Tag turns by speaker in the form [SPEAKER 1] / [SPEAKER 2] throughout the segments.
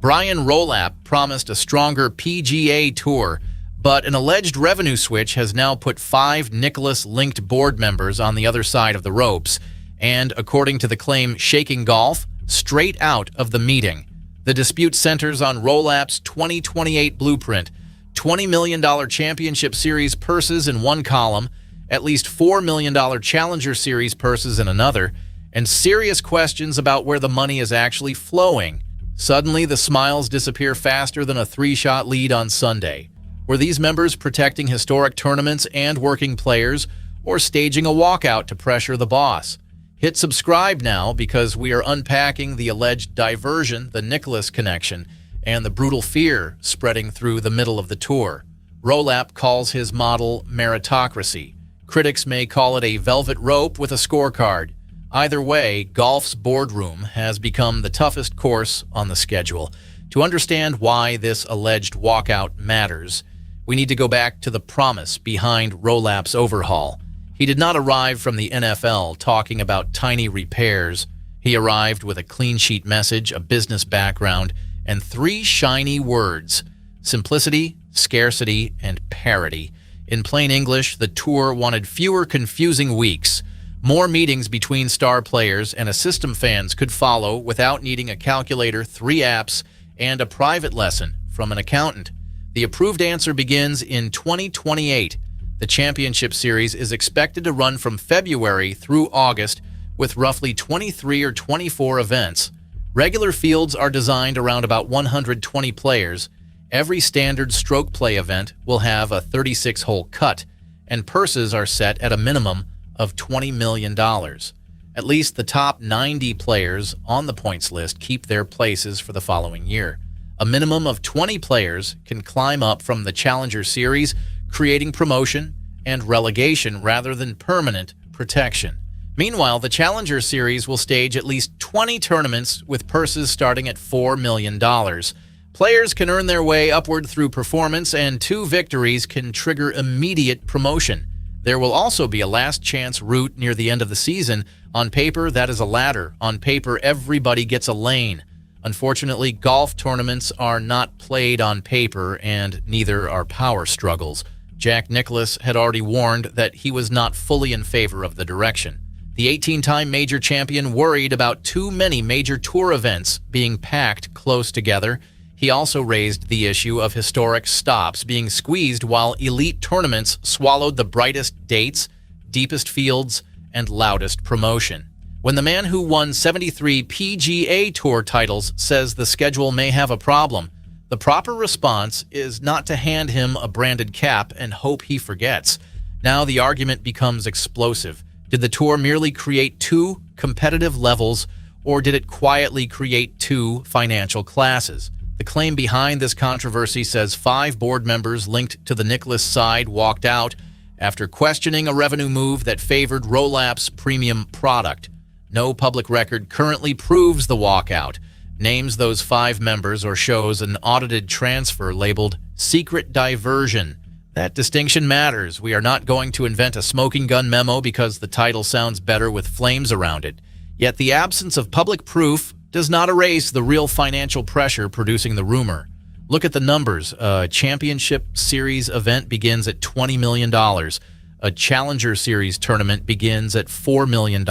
[SPEAKER 1] Brian Rolapp promised a stronger PGA Tour, but an alleged revenue switch has now put 5 Nicklaus-linked board members on the other side of the ropes, and, according to the claim, shaking golf straight out of the meeting. The dispute centers on Rolapp's 2028 blueprint, $20 million Championship Series purses in one column, at least $4 million Challenger Series purses in another, and serious questions about where the money is actually flowing. Suddenly, the smiles disappear faster than a 3-shot lead on Sunday. Were these members protecting historic tournaments and working players, or staging a walkout to pressure the boss? Hit subscribe now, because we are unpacking the alleged diversion, the Nicklaus connection, and the brutal fear spreading through the middle of the tour. Rolapp calls his model meritocracy. Critics may call it a velvet rope with a scorecard. Either way, golf's boardroom has become the toughest course on the schedule. To understand why this alleged walkout matters, we need to go back to the promise behind Rolapp's overhaul. He did not arrive from the NFL talking about tiny repairs. He arrived with a clean sheet message, a business background, and 3 shiny words: simplicity, scarcity, and parity. In plain English, the tour wanted fewer confusing weeks, more meetings between star players, and a system fans could follow without needing a calculator, 3 apps, and a private lesson from an accountant. The approved answer begins in 2028. The Championship Series is expected to run from February through August with roughly 23 or 24 events. Regular fields are designed around about 120 players. Every standard stroke play event will have a 36-hole cut, and purses are set at a minimum of $20 million. At least the top 90 players on the points list keep their places for the following year. A minimum of 20 players can climb up from the Challenger Series, creating promotion and relegation rather than permanent protection. Meanwhile, the Challenger Series will stage at least 20 tournaments with purses starting at $4 million. Players can earn their way upward through performance, and 2 victories can trigger immediate promotion. There will also be a last chance route near the end of the season. On paper, that is a ladder. On paper, everybody gets a lane. Unfortunately, golf tournaments are not played on paper, and neither are power struggles. Jack Nicklaus had already warned that he was not fully in favor of the direction. The 18-time major champion worried about too many major tour events being packed close together. He also raised the issue of historic stops being squeezed while elite tournaments swallowed the brightest dates, deepest fields, and loudest promotion. When the man who won 73 PGA Tour titles says the schedule may have a problem, the proper response is not to hand him a branded cap and hope he forgets. Now the argument becomes explosive. Did the tour merely create 2 competitive levels, or did it quietly create 2 financial classes? The claim behind this controversy says 5 board members linked to the Nicklaus side walked out after questioning a revenue move that favored Rolapp's premium product. No public record currently proves the walkout, names those 5 members, or shows an audited transfer labeled secret diversion. That distinction matters. We are not going to invent a smoking gun memo because the title sounds better with flames around it. Yet the absence of public proof does not erase the real financial pressure producing the rumor. Look at the numbers. A Championship Series event begins at $20 million. A Challenger Series tournament begins at $4 million.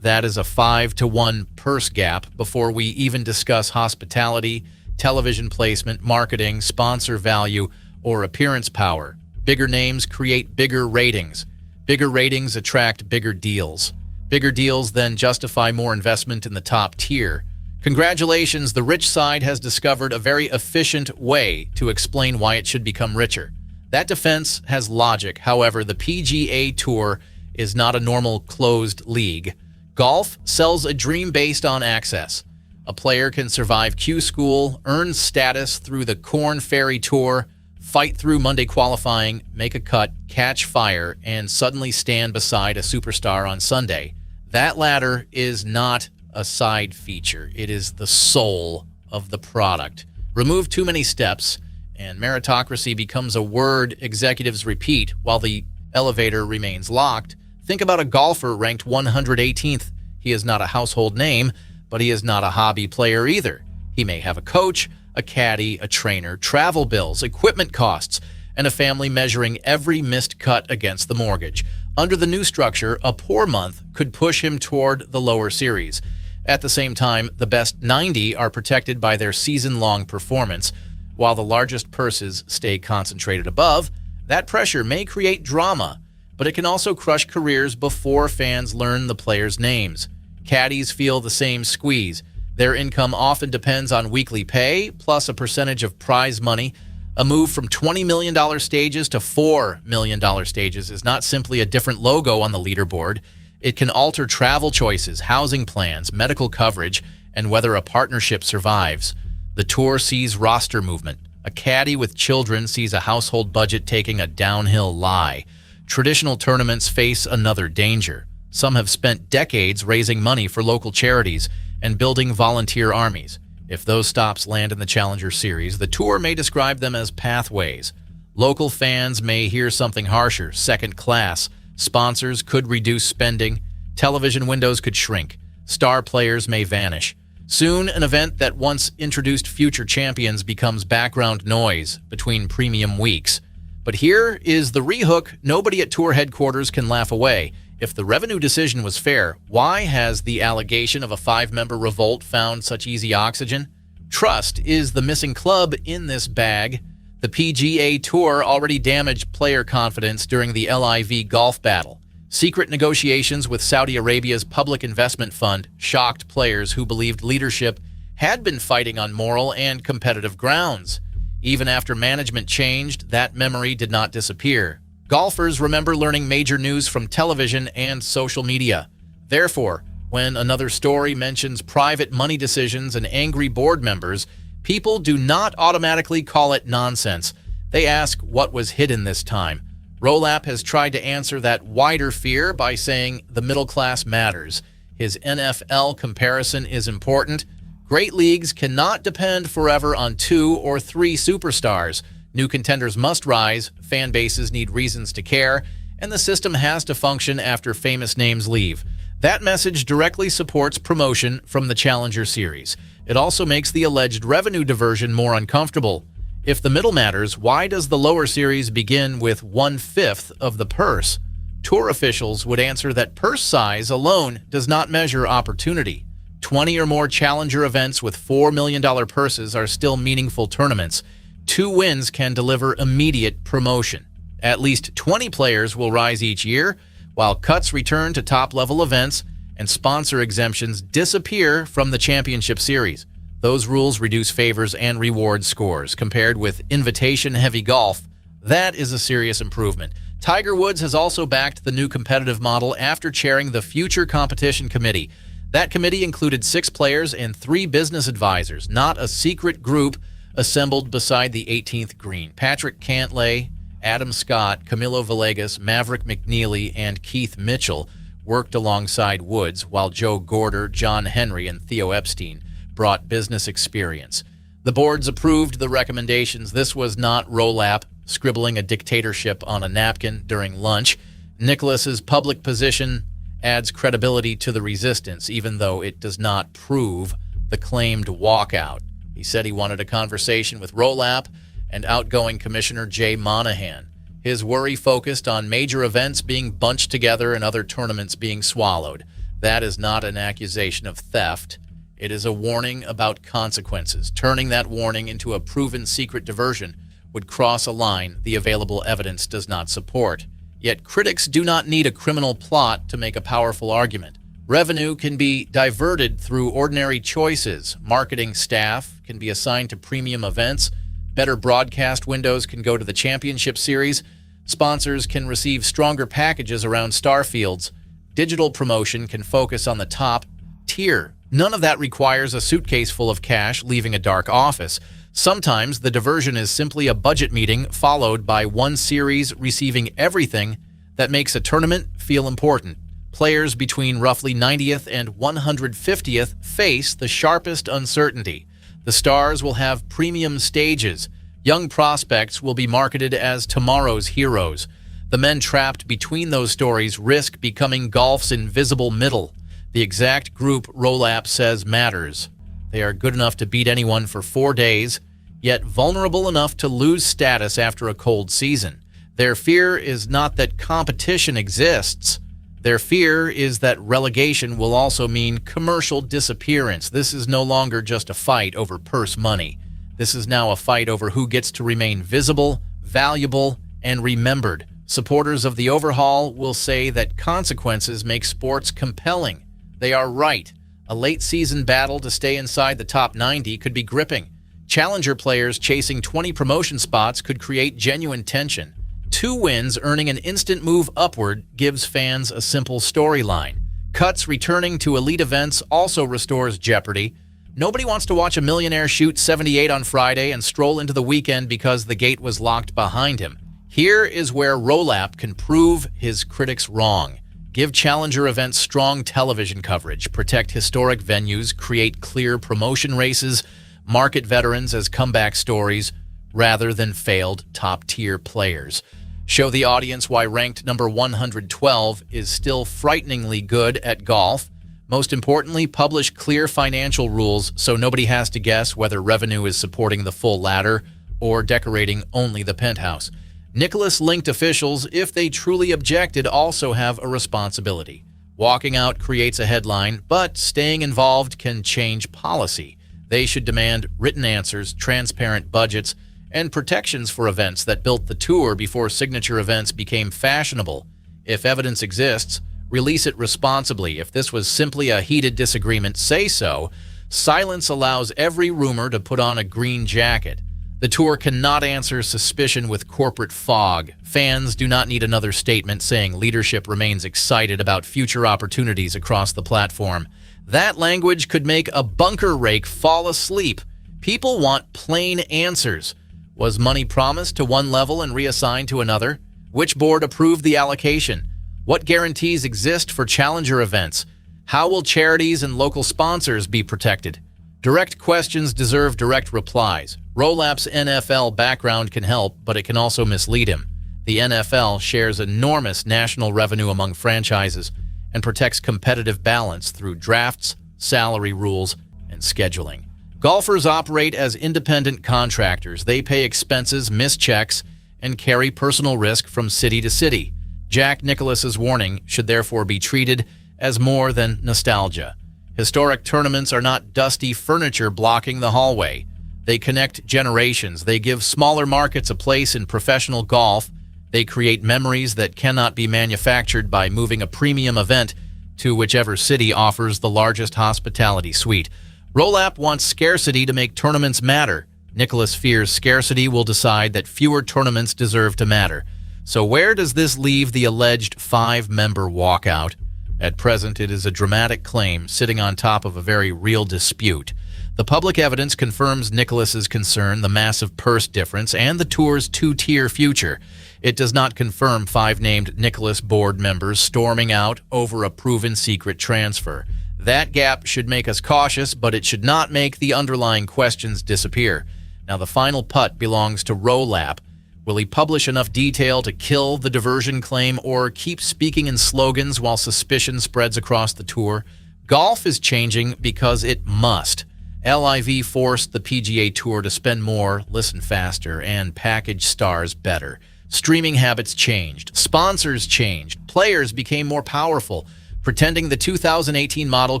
[SPEAKER 1] That is a 5-to-1 purse gap before we even discuss hospitality, television placement, marketing, sponsor value, or appearance power. Bigger names create bigger ratings. Bigger ratings attract bigger deals. Bigger deals then justify more investment in the top tier. Congratulations, the rich side has discovered a very efficient way to explain why it should become richer. That defense has logic. However, the PGA Tour is not a normal closed league. Golf sells a dream based on access. A player can survive Q School, earn status through the Corn Ferry Tour, fight through Monday qualifying, make a cut, catch fire, and suddenly stand beside a superstar on Sunday. That ladder is not a side feature. It is the soul of the product. Remove too many steps, and meritocracy becomes a word executives repeat while the elevator remains locked. Think about a golfer ranked 118th. He is not a household name, but he is not a hobby player either. He may have a coach, a caddy, a trainer, travel bills, equipment costs, and a family measuring every missed cut against the mortgage. Under the new structure, a poor month could push him toward the lower series. At the same time, the best 90 are protected by their season-long performance, while the largest purses stay concentrated above. That pressure may create drama, but it can also crush careers before fans learn the players' names. Caddies feel the same squeeze. Their income often depends on weekly pay, plus a percentage of prize money. A move from $20 million stages to $4 million stages is not simply a different logo on the leaderboard. It can alter travel choices, housing plans, medical coverage, and whether a partnership survives. The tour sees roster movement. A caddy with children sees a household budget taking a downhill lie. Traditional tournaments face another danger. Some have spent decades raising money for local charities and building volunteer armies. If those stops land in the Challenger Series, the tour may describe them as pathways. Local fans may hear something harsher, second class. Sponsors could reduce spending. Television windows could shrink. Star players may vanish. Soon, an event that once introduced future champions becomes background noise between premium weeks. But here is the rehook nobody at tour headquarters can laugh away. If the revenue decision was fair, why has the allegation of a 5-member revolt found such easy oxygen? Trust is the missing club in this bag. The PGA Tour already damaged player confidence during the LIV golf battle. Secret negotiations with Saudi Arabia's public investment fund shocked players who believed leadership had been fighting on moral and competitive grounds. Even after management changed, that memory did not disappear. Golfers remember learning major news from television and social media. Therefore, when another story mentions private money decisions and angry board members, people do not automatically call it nonsense. They ask what was hidden this time. Rolapp has tried to answer that wider fear by saying the middle class matters. His NFL comparison is important. Great leagues cannot depend forever on 2 or 3 superstars. New contenders must rise, fan bases need reasons to care, and the system has to function after famous names leave. That message directly supports promotion from the Challenger Series. It also makes the alleged revenue diversion more uncomfortable. If the middle matters, why does the lower series begin with 1/5 of the purse? Tour officials would answer that purse size alone does not measure opportunity. 20 or more Challenger events with $4 million purses are still meaningful tournaments. 2 wins can deliver immediate promotion. At least 20 players will rise each year, while cuts return to top-level events and sponsor exemptions disappear from the championship series. Those rules reduce favors and reward scores. Compared with invitation-heavy golf, that is a serious improvement. Tiger Woods has also backed the new competitive model after chairing the Future Competition Committee. That committee included 6 players and 3 business advisors, not a secret group assembled beside the 18th green. Patrick Cantlay, Adam Scott, Camilo Villegas, Maverick McNeely, and Keith Mitchell worked alongside Woods, while Joe Gorder, John Henry, and Theo Epstein brought business experience. The boards approved the recommendations. This was not Rolapp scribbling a dictatorship on a napkin during lunch. Nicklaus's public position adds credibility to the resistance, even though it does not prove the claimed walkout. He said he wanted a conversation with Rolapp and outgoing Commissioner Jay Monahan. His worry focused on major events being bunched together and other tournaments being swallowed. That is not an accusation of theft. It is a warning about consequences. Turning that warning into a proven secret diversion would cross a line the available evidence does not support. Yet critics do not need a criminal plot to make a powerful argument. Revenue can be diverted through ordinary choices. Marketing staff can be assigned to premium events. Better broadcast windows can go to the championship series. Sponsors can receive stronger packages around star fields. Digital promotion can focus on the top tier. None of that requires a suitcase full of cash leaving a dark office. Sometimes the diversion is simply a budget meeting followed by one series receiving everything that makes a tournament feel important. Players between roughly 90th and 150th face the sharpest uncertainty. The stars will have premium stages. Young prospects will be marketed as tomorrow's heroes. The men trapped between those stories risk becoming golf's invisible middle. The exact group Rolapp says matters. They are good enough to beat anyone for 4 days, yet vulnerable enough to lose status after a cold season. Their fear is not that competition exists. Their fear is that relegation will also mean commercial disappearance. This is no longer just a fight over purse money. This is now a fight over who gets to remain visible, valuable, and remembered. Supporters of the overhaul will say that consequences make sports compelling. They are right. A late-season battle to stay inside the top 90 could be gripping. Challenger players chasing 20 promotion spots could create genuine tension. 2 wins earning an instant move upward gives fans a simple storyline. Cuts returning to elite events also restores jeopardy. Nobody wants to watch a millionaire shoot 78 on Friday and stroll into the weekend because the gate was locked behind him. Here is where Rolapp can prove his critics wrong. Give challenger events strong television coverage, protect historic venues, create clear promotion races, market veterans as comeback stories rather than failed top-tier players. Show the audience why ranked number 112 is still frighteningly good at golf. Most importantly, publish clear financial rules so nobody has to guess whether revenue is supporting the full ladder or decorating only the penthouse. Nicklaus-linked officials, if they truly objected, also have a responsibility. Walking out creates a headline, but staying involved can change policy. They should demand written answers, transparent budgets, and protections for events that built the tour before signature events became fashionable. If evidence exists, release it responsibly. If this was simply a heated disagreement, say so. Silence allows every rumor to put on a green jacket. The tour cannot answer suspicion with corporate fog. Fans do not need another statement saying leadership remains excited about future opportunities across the platform. That language could make a bunker rake fall asleep. People want plain answers. Was money promised to one level and reassigned to another? Which board approved the allocation? What guarantees exist for challenger events? How will charities and local sponsors be protected? Direct questions deserve direct replies. Rolapp's NFL background can help, but it can also mislead him. The NFL shares enormous national revenue among franchises and protects competitive balance through drafts, salary rules, and scheduling. Golfers operate as independent contractors. They pay expenses, miss checks, and carry personal risk from city to city. Jack Nicklaus's warning should therefore be treated as more than nostalgia. Historic tournaments are not dusty furniture blocking the hallway. They connect generations. They give smaller markets a place in professional golf. They create memories that cannot be manufactured by moving a premium event to whichever city offers the largest hospitality suite. Rolapp wants scarcity to make tournaments matter. Nicklaus fears scarcity will decide that fewer tournaments deserve to matter. So where does this leave the alleged 5-member walkout? At present, it is a dramatic claim sitting on top of a very real dispute. The public evidence confirms Nicklaus's concern, the massive purse difference, and the tour's 2-tier future. It does not confirm 5 named Nicklaus board members storming out over a proven secret transfer. That gap should make us cautious, but it should not make the underlying questions disappear. Now, the final putt belongs to Rolapp. Will he publish enough detail to kill the diversion claim or keep speaking in slogans while suspicion spreads across the tour? Golf is changing because it must. LIV forced the PGA Tour to spend more, listen faster, and package stars better. Streaming habits changed. Sponsors changed. Players became more powerful. Pretending the 2018 model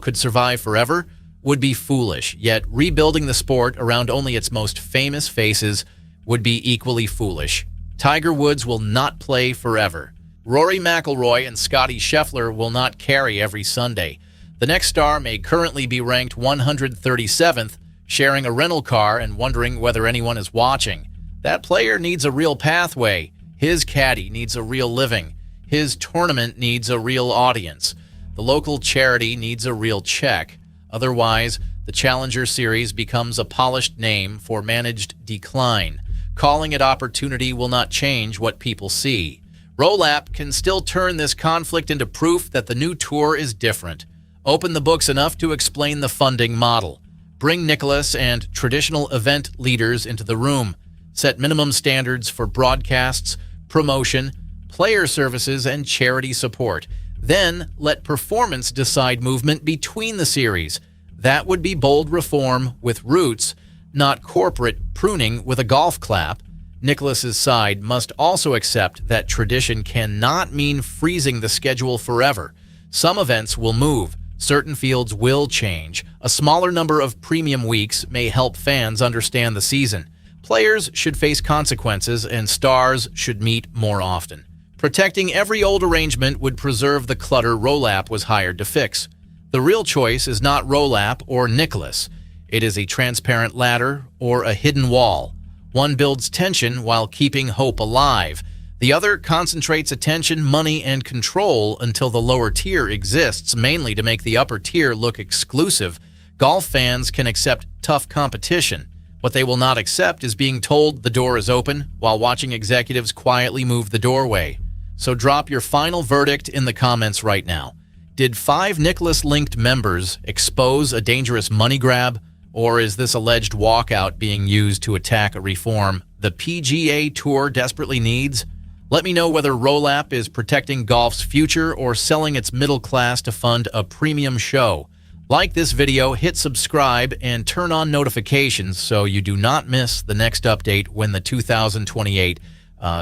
[SPEAKER 1] could survive forever would be foolish, yet rebuilding the sport around only its most famous faces would be equally foolish. Tiger Woods will not play forever. Rory McIlroy and Scottie Scheffler will not carry every Sunday. The next star may currently be ranked 137th, sharing a rental car and wondering whether anyone is watching. That player needs a real pathway. His caddy needs a real living. His tournament needs a real audience. The local charity needs a real check. Otherwise, the Challenger Series becomes a polished name for managed decline. Calling it opportunity will not change what people see. Rolapp can still turn this conflict into proof that the new tour is different. Open the books enough to explain the funding model. Bring Nicklaus and traditional event leaders into the room. Set minimum standards for broadcasts, promotion, player services, and charity support. Then let performance decide movement between the series. That would be bold reform with roots, not corporate pruning with a golf clap. Nicklaus's side must also accept that tradition cannot mean freezing the schedule forever. Some events will move. Certain fields will change. A smaller number of premium weeks may help fans understand the season. Players should face consequences, and stars should meet more often. Protecting every old arrangement would preserve the clutter Rolapp was hired to fix. The real choice is not Rolapp or Nicklaus. It is a transparent ladder or a hidden wall. One builds tension while keeping hope alive. The other concentrates attention, money, and control until the lower tier exists, mainly to make the upper tier look exclusive. Golf fans can accept tough competition. What they will not accept is being told the door is open while watching executives quietly move the doorway. So drop your final verdict in the comments right now. Did 5 Nicklaus-linked members expose a dangerous money grab? Or is this alleged walkout being used to attack a reform the PGA Tour desperately needs? Let me know whether Rolapp is protecting golf's future or selling its middle class to fund a premium show. Like this video, hit subscribe, and turn on notifications so you do not miss the next update when the 2028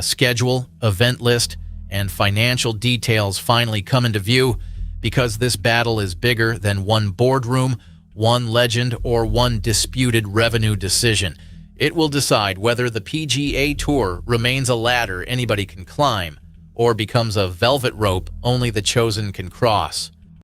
[SPEAKER 1] schedule, event list, and financial details finally come into view, because this battle is bigger than one boardroom, one legend, or one disputed revenue decision. It will decide whether the PGA Tour remains a ladder anybody can climb or becomes a velvet rope only the chosen can cross.